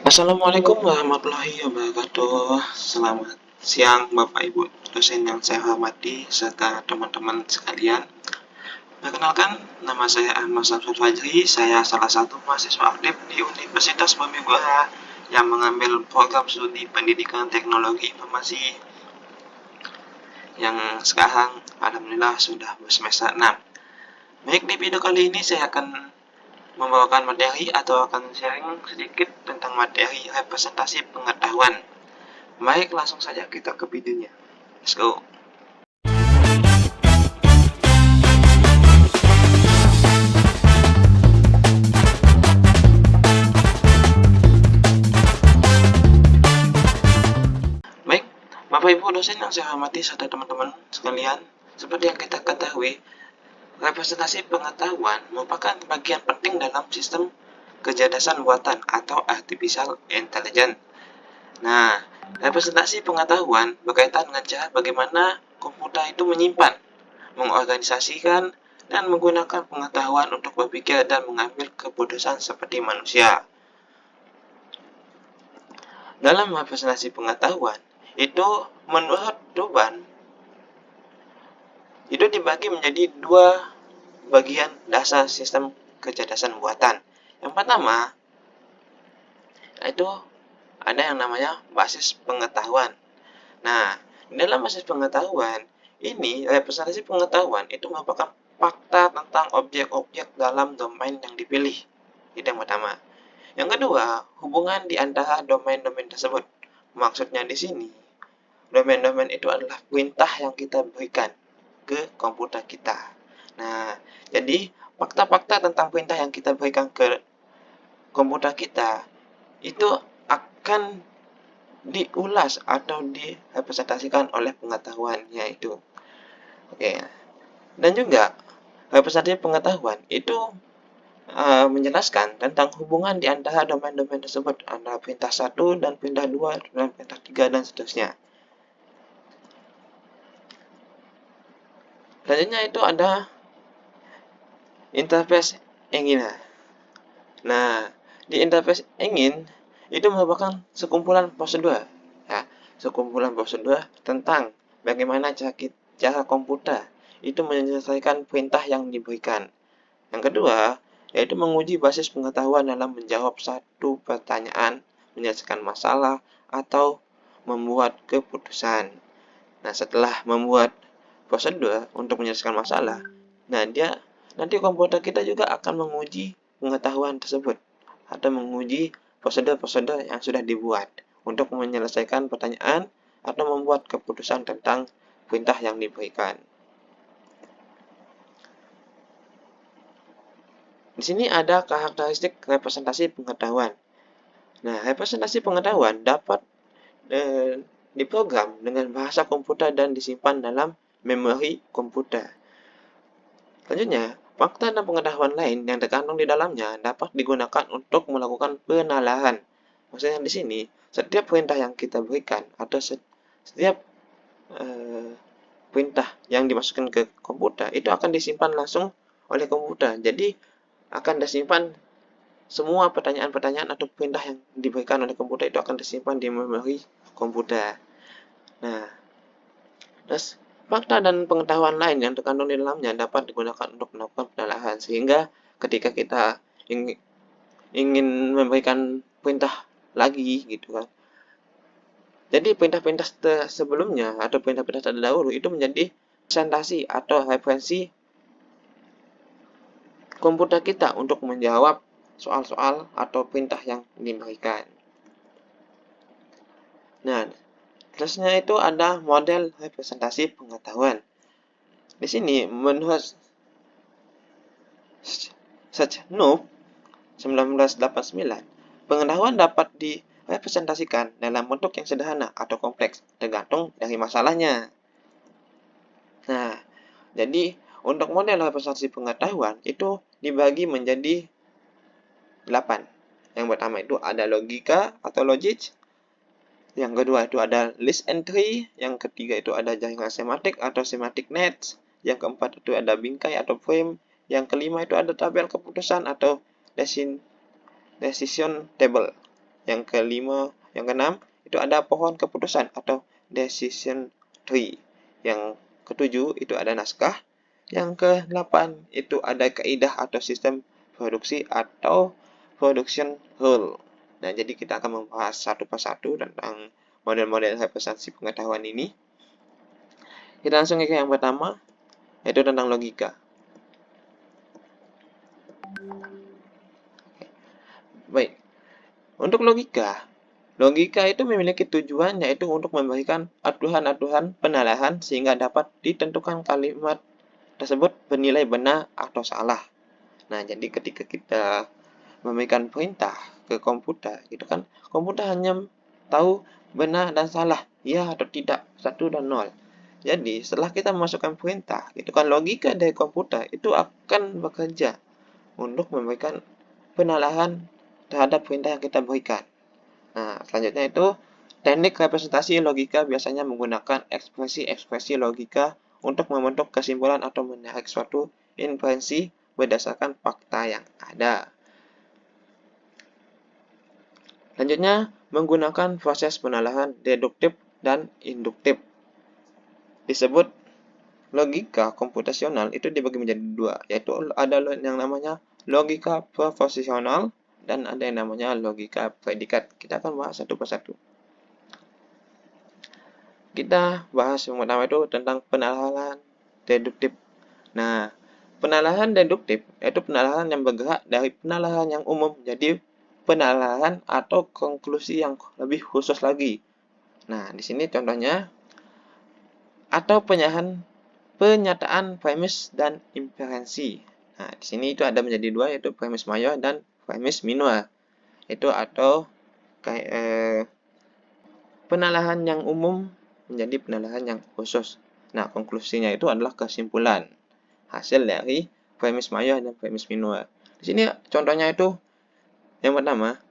Assalamualaikum warahmatullahi wabarakatuh. Selamat siang Bapak Ibu dosen yang saya hormati serta teman-teman sekalian. Perkenalkan, nama saya Ahmad Samsul Fajri. Saya salah satu mahasiswa aktif di Universitas Bumipura yang mengambil program studi pendidikan teknologi informasi yang sekarang alhamdulillah sudah bersemester 6. Baik, di video kali ini saya akan membawakan materi atau akan sharing sedikit tentang materi representasi pengetahuan. Baik, langsung saja kita ke videonya. Let's go. Baik, Bapak Ibu dosen yang saya hormati serta teman-teman sekalian, seperti yang kita ketahui, representasi pengetahuan merupakan bagian penting dalam sistem kecerdasan buatan atau artificial intelligence. Nah, representasi pengetahuan berkaitan dengan cara bagaimana komputer itu menyimpan, mengorganisasikan, dan menggunakan pengetahuan untuk berpikir dan mengambil keputusan seperti manusia. Dalam representasi pengetahuan, itu menurut Duban, itu dibagi menjadi dua bagian dasar sistem kecerdasan buatan. Yang pertama, itu ada yang namanya basis pengetahuan. Nah, dalam basis pengetahuan, ini representasi pengetahuan itu merupakan fakta tentang objek-objek dalam domain yang dipilih. Itu yang pertama. Yang kedua, hubungan di antara domain-domain tersebut. Maksudnya di sini, domain-domain itu adalah perintah yang kita berikan ke komputer kita. Nah, jadi fakta-fakta tentang perintah yang kita berikan ke komputer kita itu akan diulas atau direpresentasikan oleh pengetahuannya itu. Oke. Dan juga representasi pengetahuan itu menjelaskan tentang hubungan di antara domain-domain tersebut, antara perintah 1 dan perintah 2 dan perintah 3 dan seterusnya. Selanjutnya itu ada interface engine. Nah, di interface engine itu merupakan sekumpulan prosedur. Ya, sekumpulan prosedur tentang bagaimana cara komputer itu menyelesaikan perintah yang diberikan. Yang kedua, yaitu menguji basis pengetahuan dalam menjawab satu pertanyaan, menyelesaikan masalah, atau membuat keputusan. Nah, setelah membuat prosedur untuk menyelesaikan masalah, nanti komputer kita juga akan menguji pengetahuan tersebut atau menguji prosedur-prosedur yang sudah dibuat untuk menyelesaikan pertanyaan atau membuat keputusan tentang perintah yang diberikan. Di sini ada karakteristik representasi pengetahuan. Nah, representasi pengetahuan dapat diprogram dengan bahasa komputer dan disimpan dalam memori komputer. Selanjutnya, fakta dan pengetahuan lain yang terkandung di dalamnya dapat digunakan untuk melakukan penalaran. Maksudnya di sini, setiap perintah yang kita berikan atau setiap perintah yang dimasukkan ke komputer itu akan disimpan langsung oleh komputer. Jadi akan disimpan semua pertanyaan-pertanyaan atau perintah yang diberikan oleh komputer itu akan disimpan di memori komputer. Nah, terus fakta dan pengetahuan lain yang terkandung di dalamnya dapat digunakan untuk melakukan penalaran, sehingga ketika kita ingin memberikan perintah lagi gitu kan. Jadi perintah-perintah sebelumnya atau perintah-perintah terdahulu itu menjadi representasi atau referensi komputer kita untuk menjawab soal-soal atau perintah yang diberikan. Nah, terusnya itu ada model representasi pengetahuan. Di sini menurut Sachnow 1989, pengetahuan dapat direpresentasikan dalam bentuk yang sederhana atau kompleks, tergantung dari masalahnya. Nah, jadi untuk model representasi pengetahuan itu dibagi menjadi 8. Yang pertama itu ada logika atau logic. Yang kedua itu ada list entry. Yang ketiga itu ada jaringan semantik atau semantic nets. Yang keempat itu ada bingkai atau frame. Yang kelima itu ada tabel keputusan atau decision table. Yang kelima, yang keenam itu ada pohon keputusan atau decision tree. Yang ketujuh itu ada naskah. Yang ke-8 itu ada kaidah atau sistem produksi atau production rule. Nah, jadi kita akan membahas satu persatu tentang model-model representasi pengetahuan ini. Kita langsung ke yang pertama, yaitu tentang logika. Baik, untuk logika itu memiliki tujuan yaitu untuk memberikan aturan-aturan penalaran sehingga dapat ditentukan kalimat tersebut bernilai benar atau salah. Nah, jadi ketika kita memberikan perintah ke komputer, gitu kan, komputer hanya tahu benar dan salah, ya atau tidak, 1 dan 0. Jadi, setelah kita memasukkan perintah, gitu kan, logika dari komputer itu akan bekerja untuk memberikan penalaran terhadap perintah yang kita berikan. Nah, selanjutnya itu teknik representasi logika biasanya menggunakan ekspresi-ekspresi logika untuk membentuk kesimpulan atau menarik suatu inferensi berdasarkan fakta yang ada. Selanjutnya, menggunakan proses penalaran deduktif dan induktif. Disebut logika komputasional itu dibagi menjadi dua, yaitu ada yang namanya logika proposisional dan ada yang namanya logika predikat. Kita akan bahas satu persatu. Kita bahas yang pertama itu tentang penalaran deduktif. Nah, penalaran deduktif yaitu penalaran yang bergerak dari penalaran yang umum menjadi penalaran atau konklusi yang lebih khusus lagi. Nah, di sini contohnya atau penyataan premis dan inferensi. Nah, di sini itu ada menjadi dua, yaitu premis mayor dan premis minor. Itu atau penalaran yang umum menjadi penalaran yang khusus. Nah, konklusinya itu adalah kesimpulan hasil dari premis mayor dan premis minor. Di sini contohnya itu yang pertama,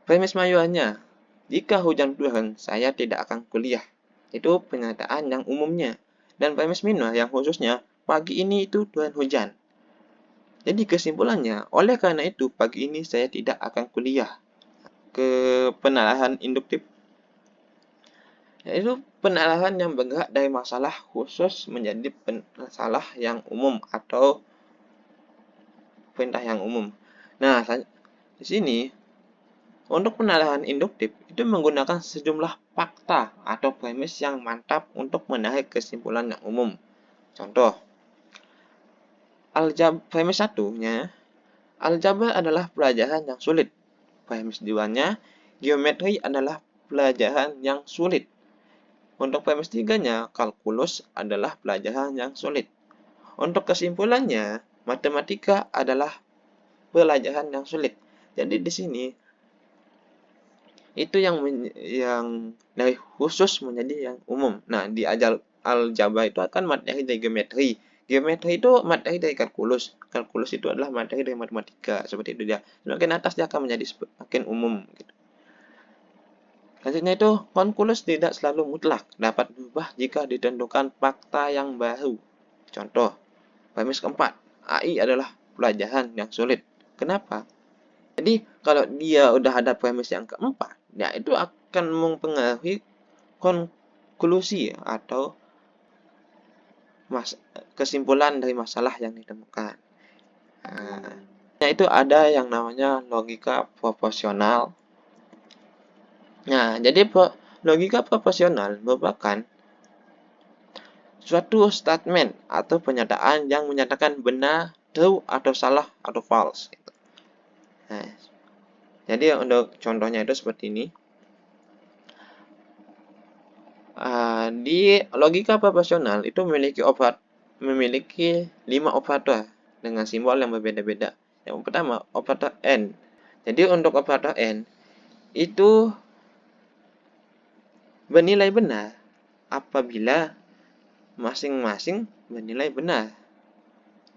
premis mayornya, jika hujan turun, saya tidak akan kuliah. Itu pernyataan yang umumnya. Dan premis minor yang khususnya, pagi ini itu turun hujan. Jadi kesimpulannya, oleh karena itu pagi ini saya tidak akan kuliah. Ke penalaran induktif, yaitu penalaran yang bergerak dari masalah khusus menjadi masalah yang umum atau perintah yang umum. Nah, di sini untuk penalaran induktif itu menggunakan sejumlah fakta atau premis yang mantap untuk menarik kesimpulan yang umum. Contoh, premis satunya, aljabar adalah pelajaran yang sulit. Premis duanya, geometri adalah pelajaran yang sulit. Untuk premis tiganya, kalkulus adalah pelajaran yang sulit. Untuk kesimpulannya, matematika adalah pelajaran yang sulit. Jadi di sini itu yang dari khusus menjadi yang umum. Nah, di aljabar itu akan materi dari geometri. Geometri itu materi dari kalkulus. Kalkulus itu adalah materi dari matematika. Seperti itu dia. Semakin atas dia akan menjadi semakin umum. Gitu. Selanjutnya itu, kalkulus tidak selalu mutlak. Dapat berubah jika ditentukan fakta yang baru. Contoh, premis keempat. AI adalah pelajaran yang sulit. Kenapa? Jadi, kalau dia udah ada premis yang keempat, ya itu akan mempengaruhi konklusi atau kesimpulan dari masalah yang ditemukan. Nah, itu ada yang namanya logika proporsional. Nah, jadi logika proporsional merupakan suatu statement atau pernyataan yang menyatakan benar, true, atau salah, atau false. Nah, jadi untuk contohnya itu seperti ini. Di logika proporsional itu memiliki 5 operator dengan simbol yang berbeda-beda. Yang pertama, operator N. Jadi untuk operator N itu bernilai benar apabila masing-masing bernilai benar,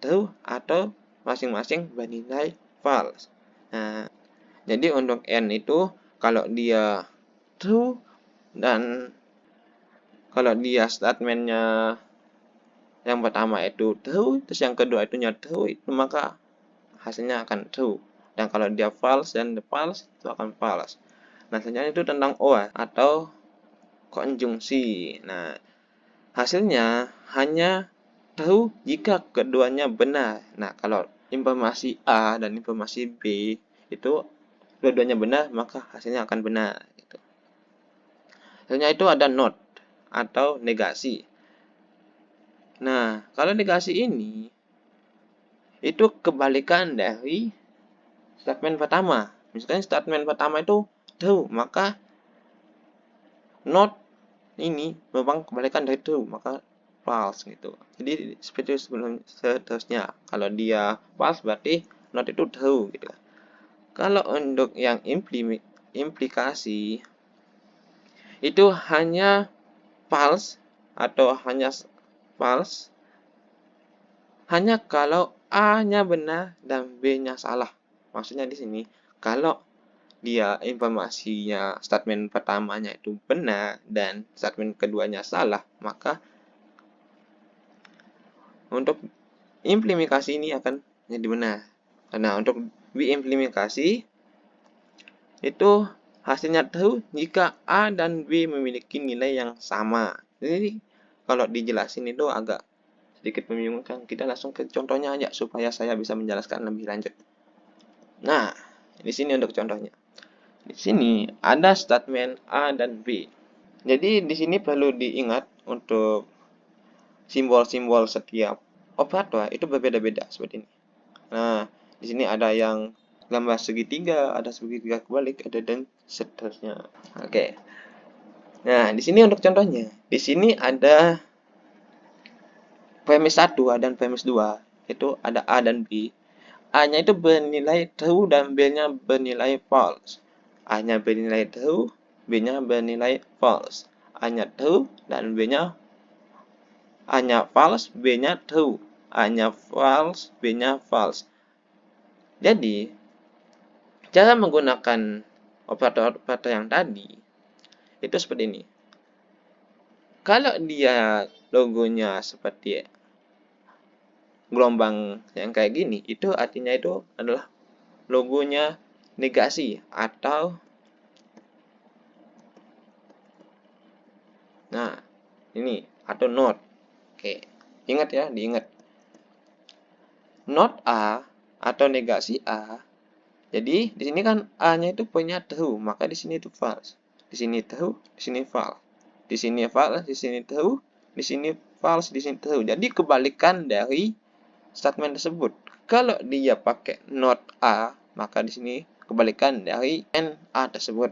true, atau masing-masing bernilai false. Nah, jadi untuk N itu kalau dia true dan kalau dia statementnya yang pertama itu true, terus yang kedua itu true, itu maka hasilnya akan true. Dan kalau dia false dan false, itu akan false. Nah, selanjutnya itu tentang OR atau konjungsi. Nah, hasilnya hanya tahu jika keduanya benar. Nah, kalau informasi A dan informasi B itu dua-duanya benar, maka hasilnya akan benar. Gitu. Selanjutnya itu ada not atau negasi. Nah, kalau negasi ini itu kebalikan dari statement pertama. Misalnya statement pertama itu true, maka not ini memang kebalikan dari true, maka false gitu. Jadi seperti itu seterusnya. Kalau dia false berarti not itu true gitu. Kalau untuk yang implikasi itu hanya false atau hanya false hanya kalau A-nya benar dan B-nya salah. Maksudnya di sini kalau dia informasinya statement pertamanya itu benar dan statement keduanya salah, maka untuk implementasi ini akan jadi benar. Nah, untuk diimplementasi itu hasilnya true jika A dan B memiliki nilai yang sama. Jadi kalau dijelasin itu agak sedikit membingungkan. Kita langsung ke contohnya aja supaya saya bisa menjelaskan lebih lanjut. Nah, di sini untuk contohnya. Di sini ada statement A dan B. Jadi di sini perlu diingat untuk simbol-simbol setiap operator itu berbeda-beda seperti ini. Nah, di sini ada yang gambar segitiga, ada segitiga kebalik, ada dan seterusnya. Oke. Nah, di sini untuk contohnya. Di sini ada premis 1 dan premis 2. Itu ada A dan B. A-nya itu bernilai true dan B-nya bernilai false. A-nya bernilai true, B-nya bernilai false. A-nya true dan B-nya A-nya false, B-nya true. A-nya false, B-nya false. Jadi, cara menggunakan operator-operator yang tadi itu seperti ini. Kalau dia logonya seperti gelombang yang kayak gini, itu artinya itu adalah logonya negasi atau ini atau not. Oke, ingat ya, diingat. Not A atau negasi A. Jadi di sini kan A-nya itu punya true, maka di sini itu false. Di sini true, di sini false. Di sini false, di sini true, di sini false, di sini true. Jadi kebalikan dari statement tersebut. Kalau dia pakai not A, maka di sini kebalikan dari NA tersebut.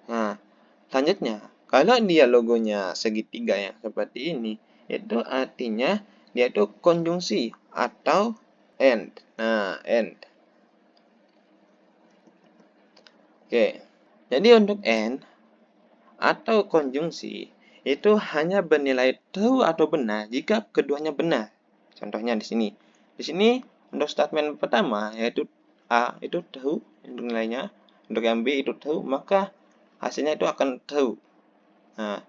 Nah, selanjutnya, kalau dia logonya segitiga yang seperti ini, itu artinya dia itu konjungsi atau AND. Nah, AND. Oke, jadi untuk AND atau konjungsi itu hanya bernilai true atau benar jika keduanya benar. Contohnya di sini. Di sini untuk statement pertama yaitu A itu true untuk nilainya, untuk yang B itu true, maka hasilnya itu akan true. Nah,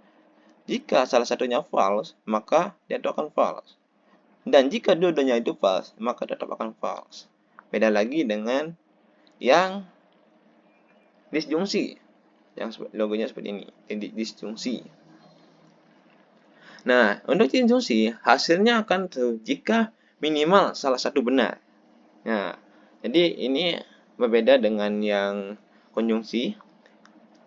jika salah satunya false, maka dia itu akan false. Dan jika dua-duanya itu false, maka tetap akan false. Beda lagi dengan yang disjungsi, yang logonya seperti ini, disjungsi. Nah, untuk disjungsi, hasilnya akan true jika minimal salah satu benar. Nah, jadi ini berbeda dengan yang konjungsi.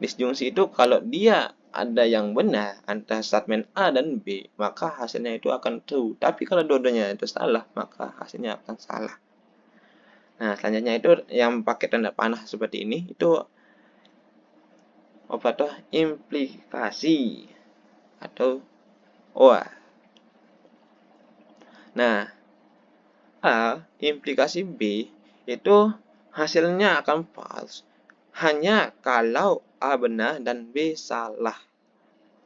Disjungsi itu kalau dia ada yang benar antara statement A dan B, maka hasilnya itu akan true. Tapi kalau dua-duanya itu salah, maka hasilnya akan salah. Nah, selanjutnya itu yang pakai tanda panah seperti ini, itu operator implikasi atau OR. Nah, A implikasi B itu hasilnya akan false hanya kalau A benar dan B salah.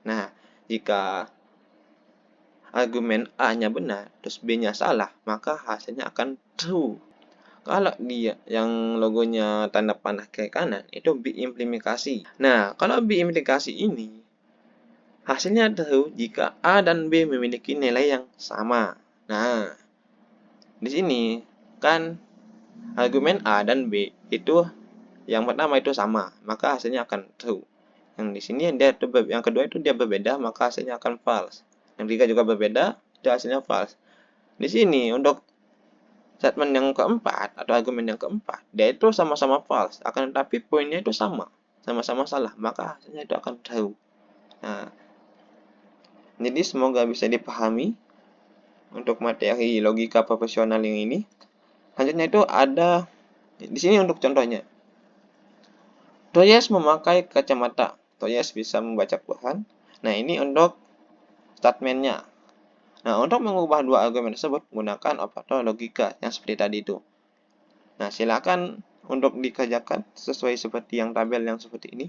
Nah, jika argumen A-nya benar, terus B-nya salah, maka hasilnya akan true. Kalau dia yang logonya tanda panah ke kanan, itu B implikasi. Nah, kalau B implikasi ini, hasilnya true jika A dan B memiliki nilai yang sama. Nah, di sini kan argumen A dan B itu yang pertama itu sama, maka hasilnya akan true. Yang di sini yang kedua itu dia berbeda, maka hasilnya akan false. Yang ketiga juga berbeda, dia hasilnya false. Di sini untuk statement yang keempat atau argumen yang keempat, dia itu sama-sama false, akan tetapi poinnya itu sama-sama salah, maka hasilnya itu akan true. Nah, jadi semoga bisa dipahami untuk materi logika profesional yang ini. Selanjutnya itu ada di sini untuk contohnya. Toyes memakai kacamata. Toyes bisa membaca Quran. Nah, ini untuk statementnya. Nah, untuk mengubah dua argumen tersebut, gunakan operator logika yang seperti tadi itu. Nah, silakan untuk dikerjakan sesuai seperti yang tabel yang seperti ini.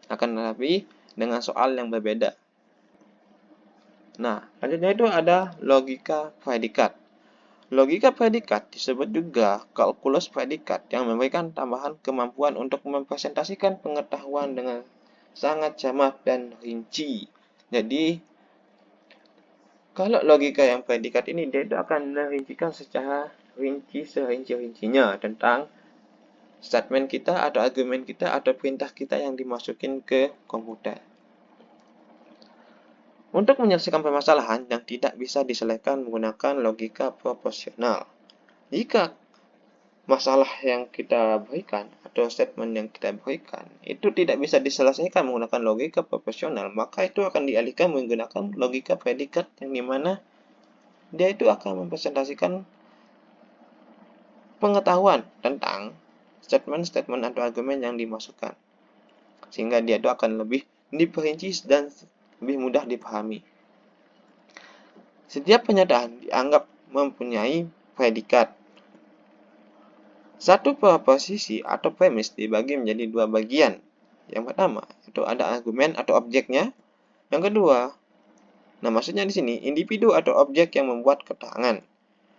Akan tetapi dengan soal yang berbeda. Nah, selanjutnya itu ada logika predikat. Logika predikat disebut juga kalkulus predikat yang memberikan tambahan kemampuan untuk mempresentasikan pengetahuan dengan sangat jamak dan rinci. Jadi, kalau logika yang predikat ini, dia itu akan merincikan secara rinci serinci-rincinya tentang statement kita atau argumen kita atau perintah kita yang dimasukin ke komputer. Untuk menyelesaikan permasalahan yang tidak bisa diselesaikan menggunakan logika proporsional. Jika masalah yang kita berikan atau statement yang kita berikan itu tidak bisa diselesaikan menggunakan logika proporsional, maka itu akan dialihkan menggunakan logika predikat yang dimana dia itu akan mempresentasikan pengetahuan tentang statement-statement atau argumen yang dimasukkan, sehingga dia itu akan lebih diperinci dan lebih mudah dipahami. Setiap pernyataan dianggap mempunyai predikat. Satu proposisi atau premis dibagi menjadi dua bagian. Yang pertama, itu ada argumen atau objeknya. Yang kedua, nah maksudnya di sini individu atau objek yang membuat keterangan.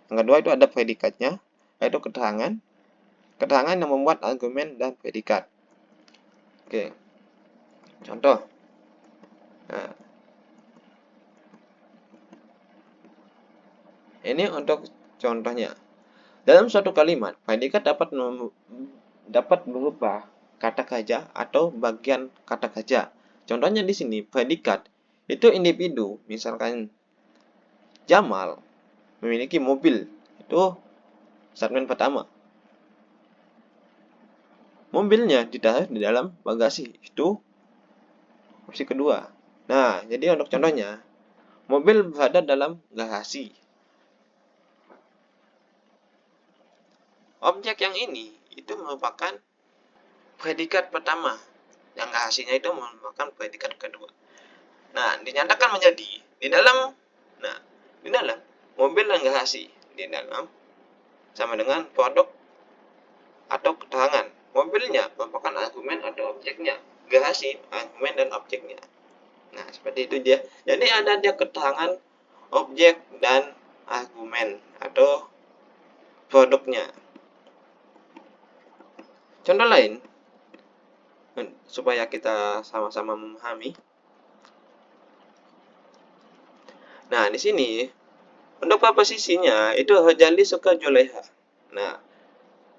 Yang kedua itu ada predikatnya, yaitu keterangan. Keterangan yang membuat argumen dan predikat. Oke. Contoh. Nah, ini untuk contohnya. Dalam suatu kalimat, predikat dapat berupa kata kerja atau bagian kata kerja. Contohnya di sini, predikat itu individu, misalkan Jamal memiliki mobil. Itu statement pertama. Mobilnya ditaruh di dalam bagasi. Itu opsi kedua. Nah, jadi untuk contohnya, mobil berada dalam garasi. Objek yang ini itu merupakan predikat pertama. Yang garasinya itu merupakan predikat kedua. Nah, dinyatakan menjadi di dalam mobil dan garasi. Di dalam sama dengan produk atau keterangan. Mobilnya merupakan argumen atau objeknya. Garasi argumen dan objeknya. Nah, seperti itu dia. Jadi ada dia keterangan, objek dan argumen atau produknya. Contoh lain supaya kita sama-sama memahami. Nah, di sini untuk proposisinya itu Hojali suka Juleha. Nah,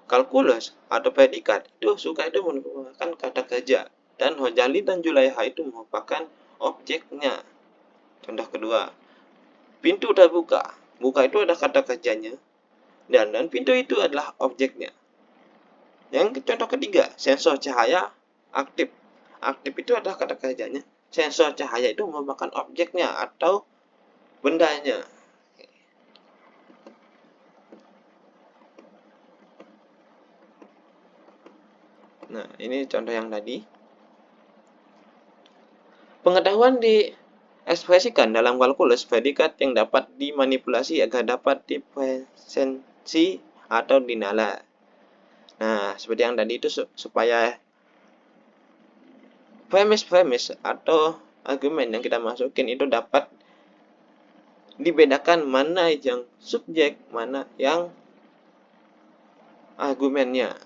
kalkulus atau predikat itu suka itu merupakan kata kerja dan Hojali dan Juleha itu merupakan objeknya. Contoh kedua, pintu terbuka. Buka itu ada kata kerjanya dan pintu itu adalah objeknya. Yang contoh ketiga, sensor cahaya aktif. Aktif itu adalah kata kerjanya. Sensor cahaya itu merupakan objeknya atau bendanya. Nah, ini contoh yang tadi. Pengetahuan diekspresikan dalam kalkulus predikat yang dapat dimanipulasi agar dapat dipresentasi atau dinalar. Nah, seperti yang tadi itu supaya premis atau argumen yang kita masukin itu dapat dibedakan mana yang subjek, mana yang argumennya.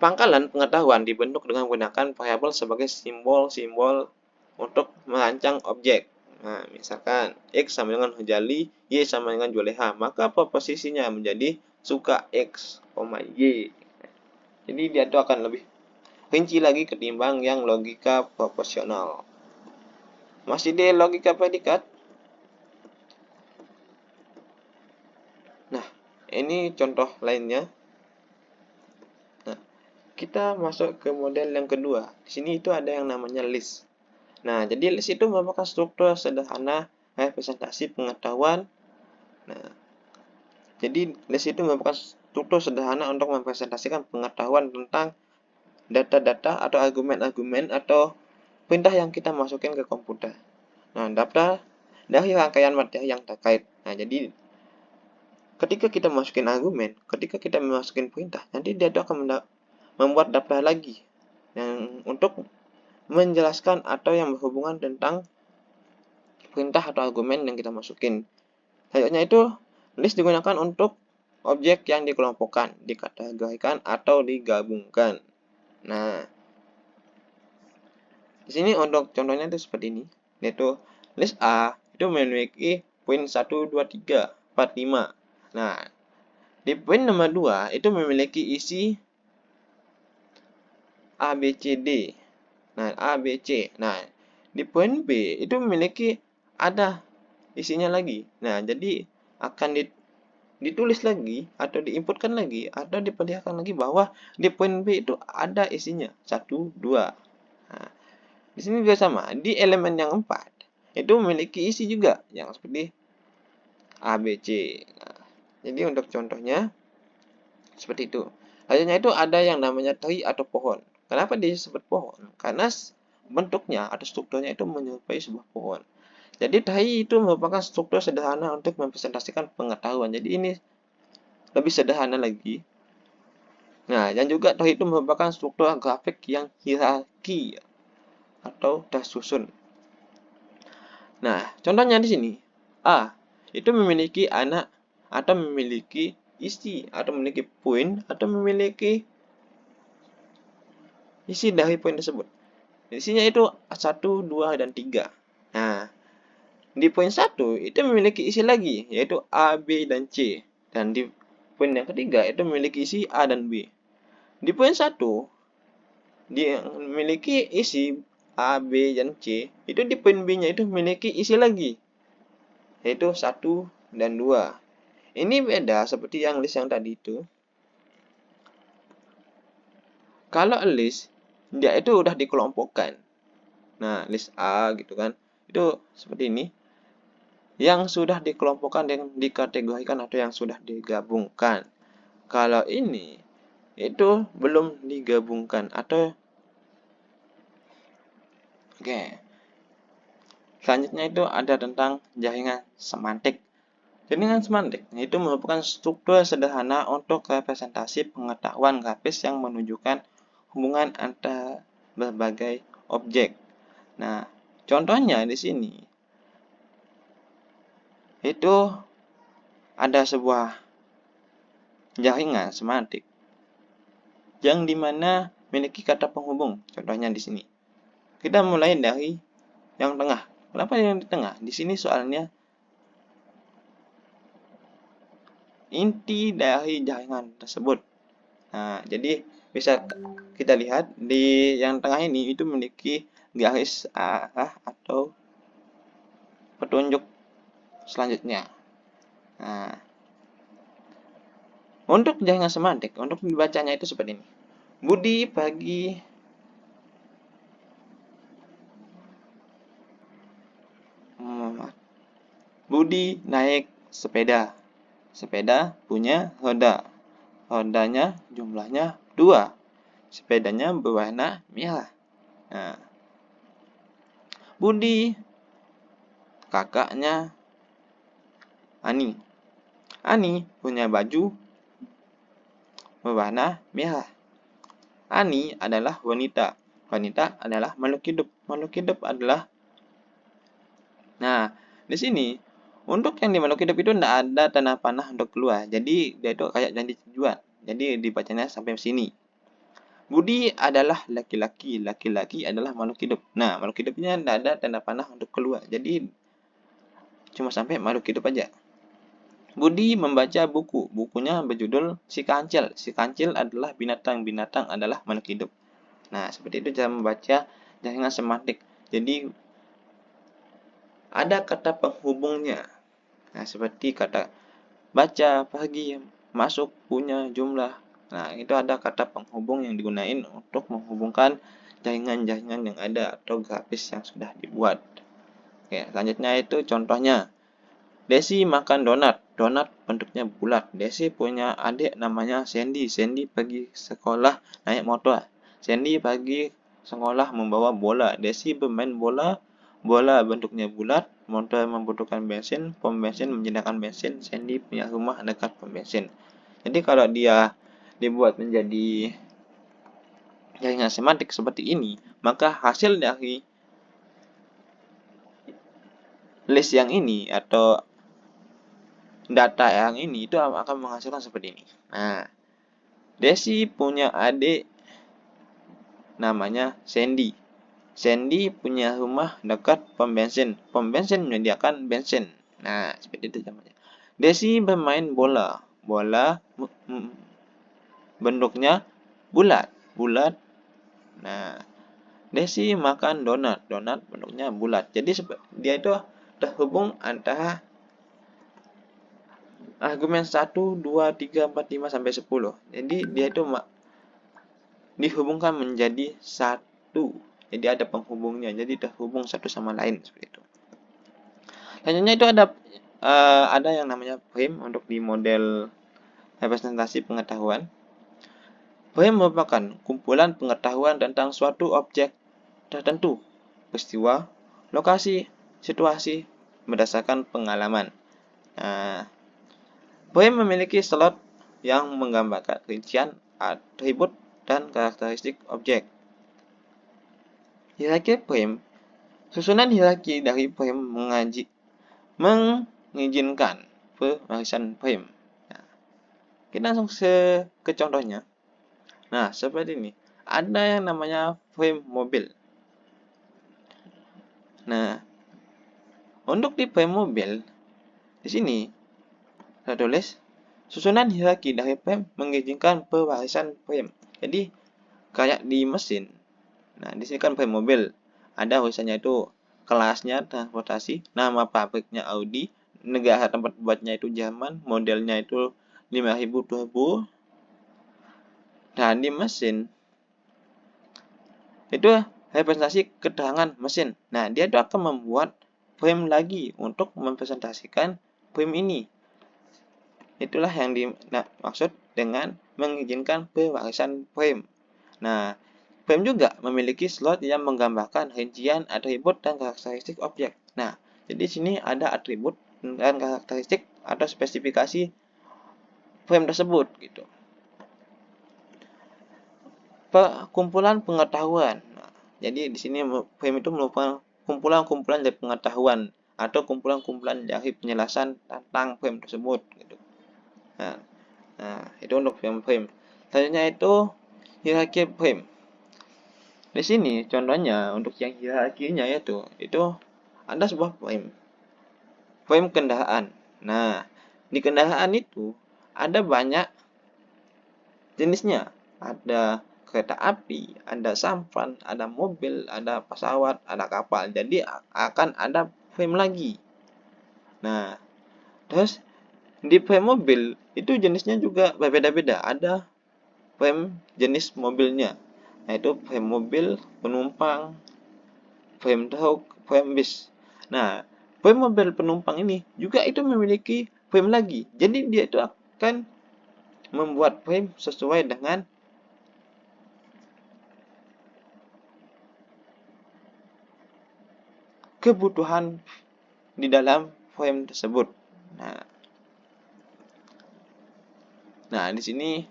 Pangkalan pengetahuan dibentuk dengan menggunakan variabel sebagai simbol-simbol untuk merancang objek. Nah, misalkan X sama dengan Hojali, Y sama dengan Juleha, maka proposisinya menjadi suka X, Y. Jadi dia itu akan lebih rinci lagi ketimbang yang logika proporsional. Masih di logika predikat. Nah, ini contoh lainnya. Nah, kita masuk ke model yang kedua. Di sini itu ada yang namanya list. Nah, jadi list itu merupakan struktur sederhana representasi pengetahuan. Nah, jadi list itu merupakan struktur sederhana untuk merepresentasikan pengetahuan tentang data-data atau argumen-argumen atau perintah yang kita masukin ke komputer. Nah, daftar dari rangkaian materi yang terkait. Nah, jadi ketika kita masukin argumen, ketika kita masukin perintah, nanti dia itu akan membuat daftar lagi yang untuk menjelaskan atau yang berhubungan tentang perintah atau argumen yang kita masukin. Selanjutnya itu list digunakan untuk objek yang dikelompokkan, dikategorikan atau digabungkan. Nah, di sini untuk contohnya itu seperti ini, yaitu list A itu memiliki poin 1, 2, 3, 4, 5. Nah, di poin nomor 2 itu memiliki isi A, B, C, D. Nah, A, B, C. Nah, di poin B itu memiliki ada isinya lagi. Nah, jadi akan ditulis lagi atau diinputkan lagi atau diperlihatkan lagi bahwa di poin B itu ada isinya 1, 2. Nah, di sini juga sama. Di elemen yang 4 itu memiliki isi juga yang seperti A, B, C. Nah, jadi untuk contohnya seperti itu. Selanjutnya itu ada yang namanya tree atau pohon. Kenapa disebut pohon? Karena bentuknya atau strukturnya itu menyerupai sebuah pohon. Jadi tree itu merupakan struktur sederhana untuk mempresentasikan pengetahuan. Jadi ini lebih sederhana lagi. Nah, dan juga tree itu merupakan struktur grafik yang hierarki atau tersusun. Nah, contohnya di sini. A itu memiliki anak atau memiliki isi atau memiliki poin atau memiliki isi dari poin tersebut. Isinya itu 1, 2, dan 3. Nah, di poin 1 itu memiliki isi lagi, yaitu A, B, dan C. Dan di poin yang ketiga itu memiliki isi A dan B. Di poin 1, dia memiliki isi A, B, dan C. Itu di poin B-nya itu memiliki isi lagi, yaitu 1 dan 2. Ini beda seperti yang list yang tadi itu. Kalau list, dia itu udah dikelompokkan. Nah, list A gitu kan. Itu seperti ini. Yang sudah dikelompokkan dan dikategorikan atau yang sudah digabungkan. Kalau ini, itu belum digabungkan atau oke. Selanjutnya itu ada tentang jaringan semantik. Jaringan semantik itu merupakan struktur sederhana untuk representasi pengetahuan grafis yang menunjukkan hubungan antara berbagai objek. Nah, contohnya di sini itu ada sebuah jaringan semantik yang dimana memiliki kata penghubung. Contohnya di sini. Kita mulai dari yang tengah. Kenapa yang di tengah? Di sini soalnya inti dari jaringan tersebut. Nah, jadi bisa kita lihat di yang tengah ini itu memiliki garis arah atau petunjuk selanjutnya. Nah, untuk jaringan semantik, untuk dibacanya itu seperti ini. Budi pagi Budi naik sepeda. Sepeda punya roda. Rodanya jumlahnya 2. Sepedanya berwarna merah. Nah, Budi kakaknya Ani. Ani punya baju berwarna merah. Ani adalah wanita. Wanita adalah makhluk hidup. Makhluk hidup adalah. Nah, di sini untuk yang di makhluk hidup itu tidak ada tanda panah untuk keluar. Jadi dia itu kayak janji tujuan. Jadi dibacanya sampai sini. Budi adalah laki-laki. Laki-laki adalah makhluk hidup. Nah, makhluk hidupnya tidak ada tanda panah untuk keluar. Jadi cuma sampai makhluk hidup aja. Budi membaca buku. Bukunya berjudul Si Kancil. Si Kancil adalah binatang. Binatang adalah makhluk hidup. Nah, seperti itu cara membaca jaringan semantik. Jadi, ada kata penghubungnya. Nah, seperti kata baca, pagi, masuk, punya, jumlah. Nah, itu ada kata penghubung yang digunakan untuk menghubungkan jaringan-jaringan yang ada atau grafis yang sudah dibuat. Oke, selanjutnya itu contohnya. Desi makan donat. Donat bentuknya bulat. Desi punya adik namanya Sandy. Sandy pergi sekolah naik motor. Sandy pergi sekolah membawa bola. Desi bermain bola. Bola bentuknya bulat. Motor membutuhkan bensin. Pom bensin menyediakan bensin. Sandy punya rumah dekat pom bensin. Jadi kalau dia dibuat menjadi jaringan semantik seperti ini, maka hasil dari list yang ini atau data yang ini itu akan menghasilkan seperti ini. Nah, Desi punya adik namanya Sandy. Sandy punya rumah dekat pom bensin. Pom bensin menyediakan bensin. Nah, seperti itu namanya. Desi bermain bola. Bola bentuknya bulat. Bulat. Nah, Desi makan donat. Donat bentuknya bulat. Jadi dia itu terhubung antara argumen 1, 2, 3, 4, 5, sampai 10. Jadi dia itu dihubungkan menjadi satu. Jadi ada penghubungnya. Jadi terhubung satu sama lain seperti itu. Selanjutnya itu ada yang namanya frame untuk di model representasi pengetahuan. Frame merupakan kumpulan pengetahuan tentang suatu objek tertentu, peristiwa, lokasi, situasi berdasarkan pengalaman. Nah, frame memiliki slot yang menggambarkan rincian, atribut, dan karakteristik objek. Hierarki frame. Susunan hierarki dari frame mengizinkan pewarisan frame. Nah, kita langsung ke contohnya. Nah, seperti ini. Ada yang namanya frame mobil. Nah, untuk di frame mobil, di sini saya tulis susunan hierarki dari frame mengizinkan pewarisan frame. Jadi, kayak di mesin. Nah, di sini kan frame mobil. Ada tulisannya itu kelasnya transportasi, nama pabriknya Audi, negara tempat buatnya itu Jerman, modelnya itu 5000 turbo. Dan di mesin itu representasi keterangan mesin. Nah, dia itu akan membuat frame lagi untuk mempresentasikan frame ini. Itulah yang dimaksud dengan mengizinkan pewarisan frame. Nah, frame juga memiliki slot yang menggambarkan rincian, atribut, dan karakteristik objek. Nah, jadi sini ada atribut dan karakteristik atau spesifikasi frame tersebut gitu. Kumpulan pengetahuan. Nah, jadi di sini frame itu merupakan kumpulan-kumpulan dari pengetahuan atau kumpulan-kumpulan dari penjelasan tentang frame tersebut gitu. Nah, itu untuk frame. Selanjutnya itu hierarki frame. Di sini contohnya untuk yang hierarkinya itu ada sebuah frame kendaraan. Nah, di kendaraan itu ada banyak jenisnya. Ada kereta api, ada sampan, ada mobil, ada pesawat, ada kapal. Jadi akan ada frame lagi. Nah, terus di frame mobil itu jenisnya juga berbeda-beda. Ada frame jenis mobilnya, yaitu frame mobil, penumpang, frame truk, frame bis. Nah, frame mobil penumpang ini juga itu memiliki frame lagi. Jadi dia itu akan membuat frame sesuai dengan kebutuhan di dalam frame tersebut. Nah, di sini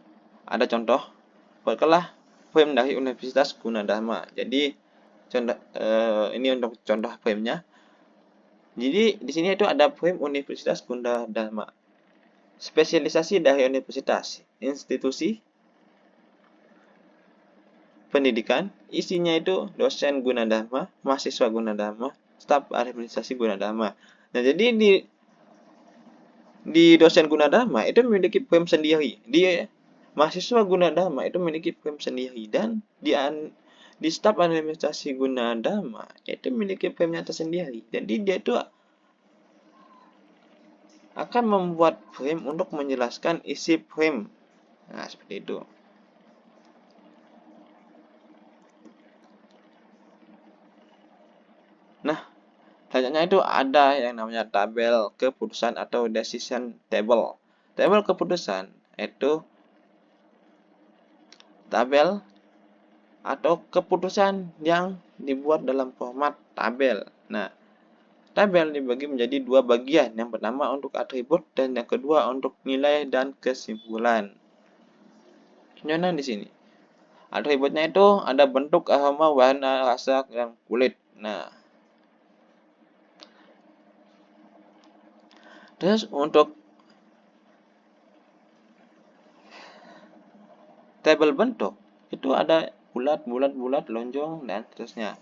ada contoh buatlah frame dari Universitas Gunadarma. Jadi ini untuk contoh frame-nya. Jadi di sini itu ada frame Universitas Gunadarma. Spesialisasi dari universitas, institusi pendidikan, isinya itu dosen Gunadarma, mahasiswa Gunadarma, staf administrasi Gunadarma. Nah, jadi di dosen Gunadarma itu memiliki frame sendiri. Di mahasiswa Gunadarma itu memiliki frame sendiri, dan di staf administrasi Gunadarma itu memiliki frame-nya tersendiri. Jadi dia itu akan membuat frame untuk menjelaskan isi frame. Nah, seperti itu. Nah, selanjutnya itu ada yang namanya tabel keputusan atau decision table. Tabel keputusan itu tabel atau keputusan yang dibuat dalam format tabel. Nah, tabel dibagi menjadi dua bagian. Yang pertama untuk atribut dan yang kedua untuk nilai dan kesimpulan. Contohnya di sini. Atributnya itu ada bentuk, aroma, warna, rasa, dan kulit. Nah, terus untuk tabel bentuk itu ada bulat, bulat, bulat, lonjong, dan seterusnya.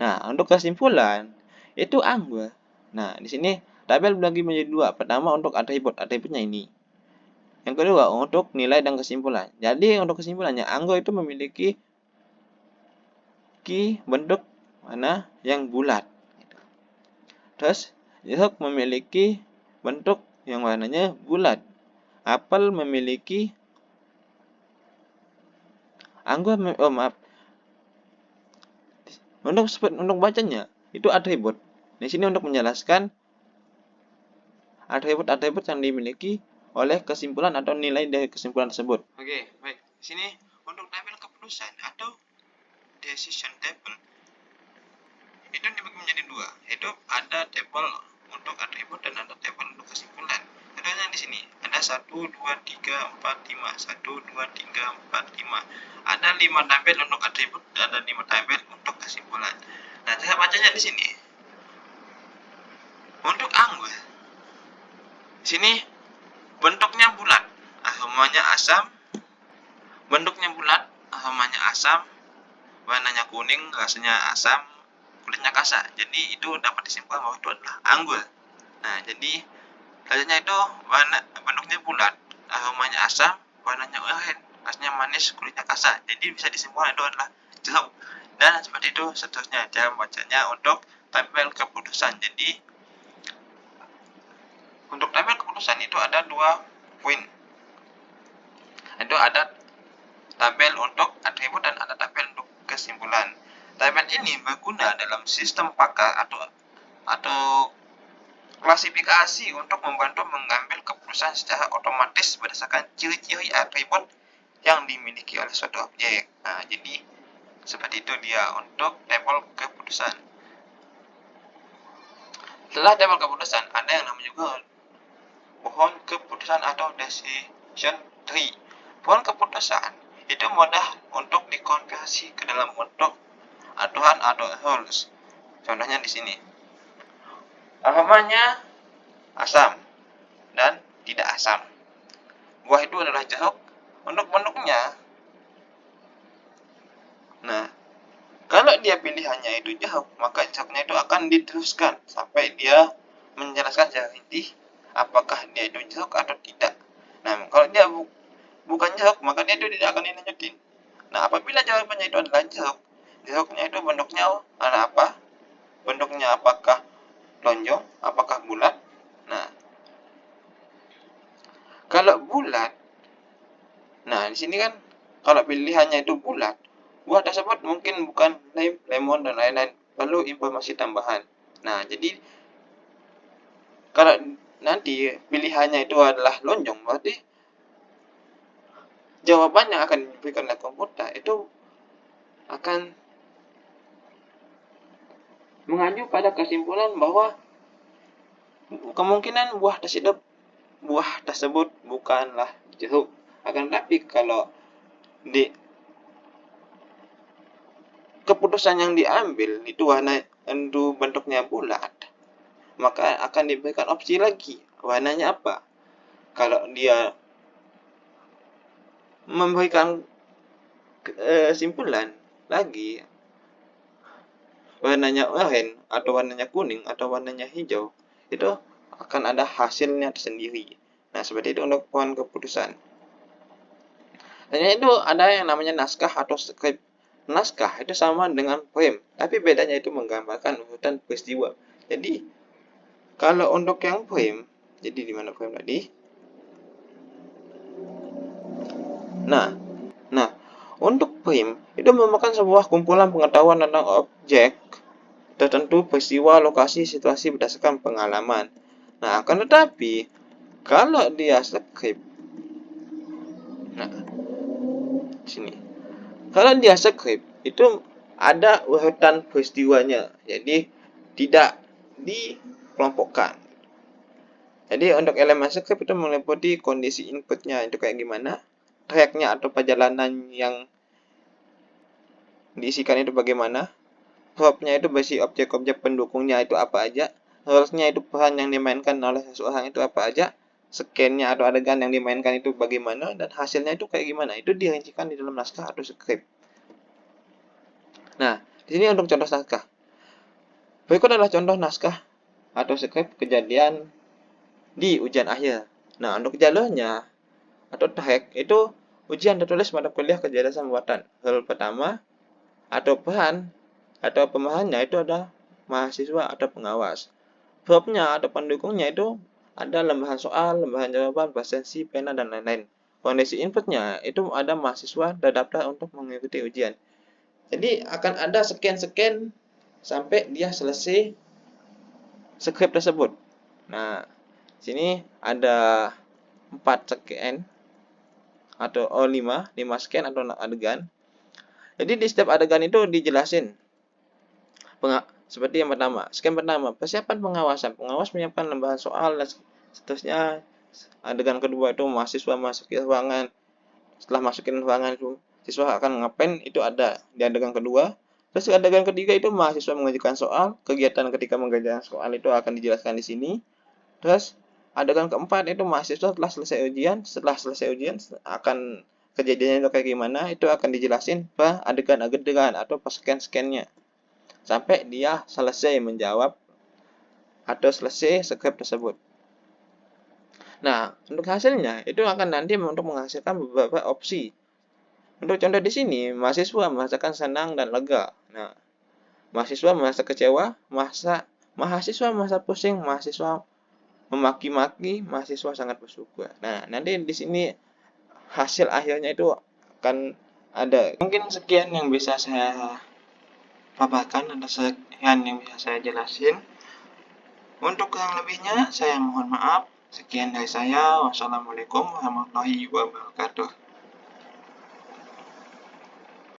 Nah, untuk kesimpulan itu anggur. Nah, di sini tabel dibagi menjadi dua. Pertama untuk atributnya ini. Yang kedua untuk nilai dan kesimpulan. Jadi untuk kesimpulannya, anggur itu memiliki bentuk mana yang bulat. Terus jeruk memiliki bentuk yang warnanya bulat. Apel memiliki maaf. Untuk bacanya itu atribut. Di sini untuk menjelaskan atribut-atribut yang dimiliki oleh kesimpulan atau nilai dari kesimpulan tersebut. Oke, baik. Di sini untuk tabel keputusan atau decision table itu dibagi menjadi dua. Itu ada tabel untuk atribut dan ada tabel untuk kesimpulan. Contohnya di sini ada 1, 2, 3, 4, 5. 1, 2, 3, 4, 5. Ada 5 tabel untuk atribut dan ada 5 tabel untuk kesimpulan. Nah, cara bacanya di sini. Untuk anggur, di sini bentuknya bulat, aromanya asam. Bentuknya bulat, aromanya asam, warnanya kuning, rasanya asam, kulitnya kasar. Jadi itu dapat disimpulkan bahwa itu adalah anggur. Nah, jadi selanjutnya itu bentuknya bulat, aromanya asam, warnanya oranye, rasanya manis, kulitnya kasar. Jadi bisa disimpulkan itu adalah jeruk. Dan seperti itu seterusnya cara bacanya untuk tabel keputusan. Jadi untuk tabel keputusan itu ada dua poin. Itu ada tabel untuk atribut dan ada tabel untuk kesimpulan. Tabel ini berguna dalam sistem pakar atau klasifikasi untuk membantu mengambil keputusan secara otomatis berdasarkan ciri-ciri atribut yang dimiliki oleh suatu objek. Nah, jadi seperti itu dia untuk tabel keputusan. Setelah tabel keputusan, ada yang namanya juga pohon keputusan atau decision tree. Pohon keputusan itu mudah untuk dikonversi ke dalam bentuk aduan atau rules. Contohnya di sini. Aromanya asam dan tidak asam. Buah itu adalah jeruk. Untuk bentuknya, nah, kalau dia pilihannya itu jeruk, maka jeruknya itu akan diteruskan sampai dia menjelaskan secara rinci apakah dia itu jeruk atau tidak. Nah, kalau dia bukan jeruk, maka dia itu tidak akan dilanjutin. Nah, apabila jawabannya itu adalah jeruk, jeruknya itu bentuknya ada apa? Bentuknya apakah lonjong, apakah bulat? Nah, kalau bulat, nah di sini kan kalau pilihannya itu bulat, buah tersebut mungkin bukan lime, lemon dan lain-lain. Perlu informasi tambahan. Nah, jadi kalau nanti pilihannya itu adalah lonjong, berarti jawaban yang akan diberikan oleh komputer itu akan mengacu pada kesimpulan bahwa kemungkinan buah tersebut bukanlah jeruk. Akan tetapi kalau di keputusan yang diambil itu bentuknya bulat, maka akan diberikan opsi lagi warnanya apa. Kalau dia memberikan kesimpulan lagi warnanya oranye atau warnanya kuning atau warnanya hijau, itu akan ada hasilnya tersendiri. Nah, seperti itu untuk pohon keputusan. Dan itu ada yang namanya naskah atau skrip. Naskah itu sama dengan poem, tapi bedanya itu menggambarkan urutan peristiwa. Jadi, kalau untuk yang poem, jadi di mana poem tadi? Nah, untuk poem itu merupakan sebuah kumpulan pengetahuan tentang objek tertentu, peristiwa, lokasi, situasi berdasarkan pengalaman. Nah, akan tetapi kalau dia skrip, nah sini, kalau dia skrip itu ada urutan peristiwanya, jadi tidak dikelompokkan. Jadi untuk elemen skrip itu meliputi kondisi inputnya itu kayak gimana, tracknya atau perjalanan yang diisikan itu bagaimana, propnya itu berisi objek-objek pendukungnya itu apa aja, roles-nya itu peran yang dimainkan oleh seseorang itu apa aja, scan-nya atau adegan yang dimainkan itu bagaimana, dan hasilnya itu kayak gimana. Itu dirincikan di dalam naskah atau skrip. Nah, di sini untuk contoh naskah. Berikut adalah contoh naskah atau skrip kejadian di ujian akhir. Nah, untuk jalurnya atau TAHEK itu ujian tertulis mata kuliah kecerdasan buatan. Hal pertama atau peran atau pemahamannya itu ada mahasiswa atau pengawas. Verbnya atau pendukungnya itu ada lembaran soal, lembaran jawaban, presensi, pena, dan lain-lain. Kondisi inputnya itu ada mahasiswa terdaftar untuk mengikuti ujian. Jadi akan ada sekian-sekian sampai dia selesai skrip tersebut. Nah, sini ada 4 scan atau 5 scan atau adegan. Jadi di setiap adegan itu dijelasin seperti yang pertama, scan pertama, persiapan pengawasan. Pengawas menyiapkan lembaran soal dan seterusnya. Adegan kedua itu mahasiswa masuki ruangan. Setelah masukin ruangan itu, siswa akan ngapain itu ada di adegan kedua. Terus adegan ketiga itu mahasiswa mengajukan soal, kegiatan ketika mengerjakan soal itu akan dijelaskan di sini. Terus adegan keempat itu mahasiswa setelah selesai ujian akan kejadiannya itu kayak gimana, itu akan dijelasin per adegan-adegan atau per scan-scannya. Sampai dia selesai menjawab atau selesai skrip tersebut. Nah, untuk hasilnya itu akan nanti untuk menghasilkan beberapa opsi. Untuk contoh di sini, mahasiswa merasakan senang dan lega. Nah, mahasiswa merasa kecewa, mahasiswa merasa pusing, mahasiswa memaki-maki, mahasiswa sangat bersyukur. Nah, nanti di sini hasil akhirnya itu akan ada. Mungkin sekian yang bisa saya paparkan atau sekian yang bisa saya jelasin. Untuk yang lebihnya, saya mohon maaf. Sekian dari saya. Wassalamualaikum warahmatullahi wabarakatuh.